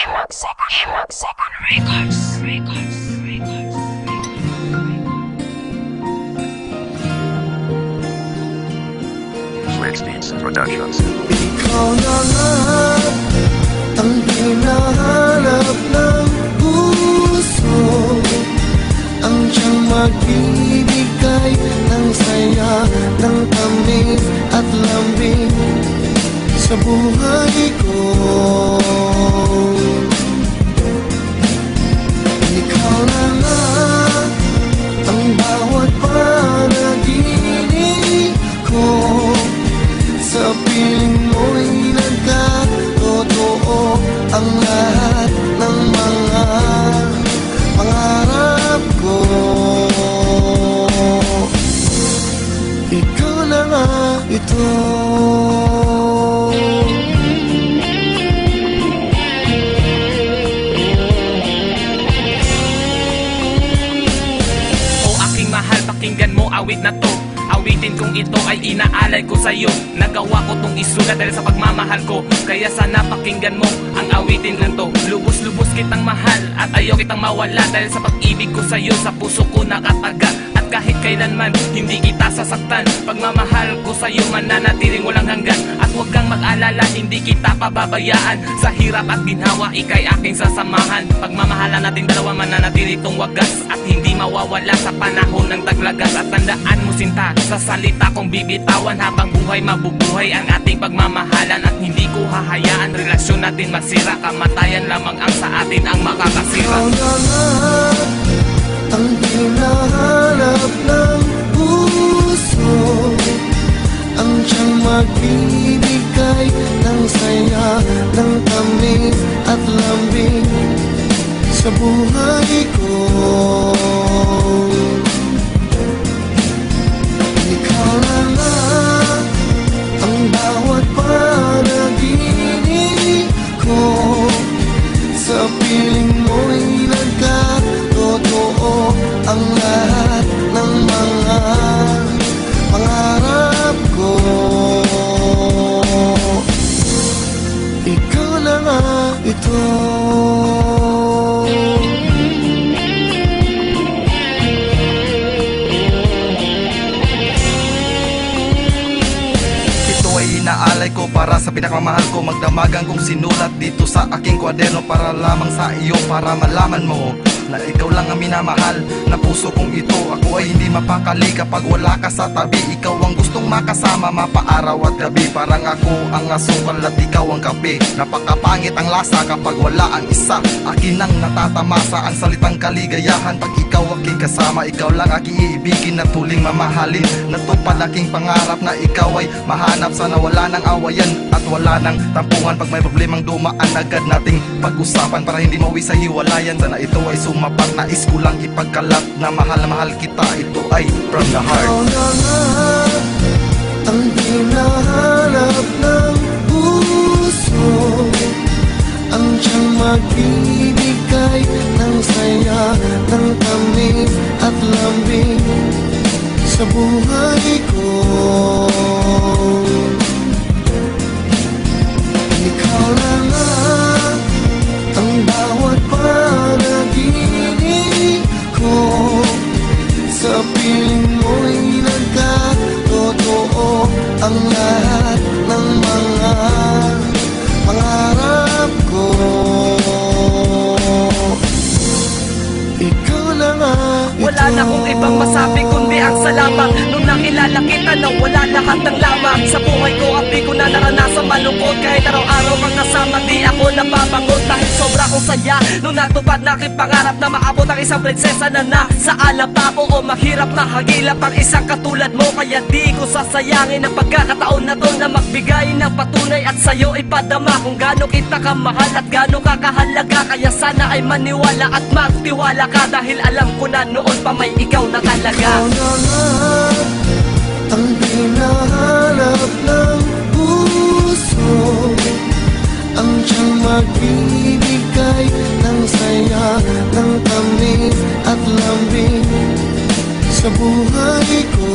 Himag Second Records. Switch Beats Productions. Ikaw na nga ang hinahanap ng puso, ang siyang magbibigay ng saya, ng tamis at lambing sa buhay ko. Ikaw na nga ang bawat panaginip ko, sa piling mo'y nagkatotoo ang lahat ng mga pangarap ko. Ikaw na nga ito. O aking mahal, pakinggan mo awit na to. Awitin kong ito ay inaalay ko sa'yo. Nagawa ko tong isulat dahil sa pagmamahal ko. Kaya sana pakinggan mo ang awitin na to. Lubos-lubos kitang mahal at ayaw kitang mawala, dahil sa pag-ibig ko sa'yo sa puso ko nakataga. At kahit kailanman hindi kita sasaktan, pagmamahal ko sa'yo mananatiling walang hanggan. At huwag kang mag-alala, hindi kita pababayaan. Sa hirap at ginhawa, ika'y aking sasamahan. Pagmamahalan natin dalawa mananatili itong wagas, at hindi mawawala sa panahon ng taglagas. At tandaan mo sinta, sa salita kong bibitawan, habang buhay mabubuhay ang ating pagmamahalan. At hindi ko hahayaan relasyon natin masira, kamatayan lamang ang sa atin ang makakasira. Ikaw na nga ang hinahanap ng puso, ang siyang magbibigay ng saya, ng tamis at lambing sa buhay ko. Ikaw na nga ang bawat panaginip ko, sa piling mo'y nagkatotoo ang lahat ng mga pangarap ko. Ikaw na nga ito. Inaalay ko para sa pinakamahal ko, magdamagan kong sinulat dito sa aking kwaderno, para lamang sa iyo, para malaman mo na ikaw lang ang minamahal na puso kong ito. Ako ay hindi mapakali kapag wala ka sa tabi. Ikaw ang gustong makasama mapaaraw at gabi. Parang ako ang asukal at ikaw ang kape. Napakapangit ang lasa kapag wala ang isa. Akin ang natatamasa ang salitang kaligayahan pag ikaw aking kasama. Ikaw lang aking iibigin at tuling mamahalin. Natupad aking pangarap na ikaw ay mahanap. Sana wala nang awayan at wala nang tampungan. Pag may problemang dumaan, agad nating pag-usapan para hindi mauwi sa hiwalayan. Sana ito ay sumapat, nais ko lang ipagkalat na mahal kita. Ito ay from the heart. Ikaw na nga ang hinahanap ng puso, ang siyang magbibigay ng saya, ng tamis at lambing sa buhay ko. Ikaw na nga ang bawat panaginip ko, sa piling mo'y nagkatotoo ang lahat ng mga pangarap ko. Ikaw na nga ito. Wala na akong ibang masabi kundi ang salamat. Nung nakilala kita na wala lahat ng lamang sa buhay ko, at di ko na naranasan malungkot. Kahit araw-araw kang kasama, di ako nababangon. Dahil sobra kong saya nung natupad na aking pangarap na maabot ang isang prinsesa na nasa alababo. O mahirap na hagilap ang isang katulad mo, kaya di ko sasayangin ang pagkakataon na to na magbigay ng patunay at sa'yo ipadama kung gaano kita kamahal at gaano ka kahalaga. Kaya sana ay maniwala at magtiwala ka, dahil alam ko na noon pa may ikaw na talaga. Ikaw na nga ang hinahanap ng puso, ang siyang magbibigay ng saya, ng tamis at lambing sa buhay ko.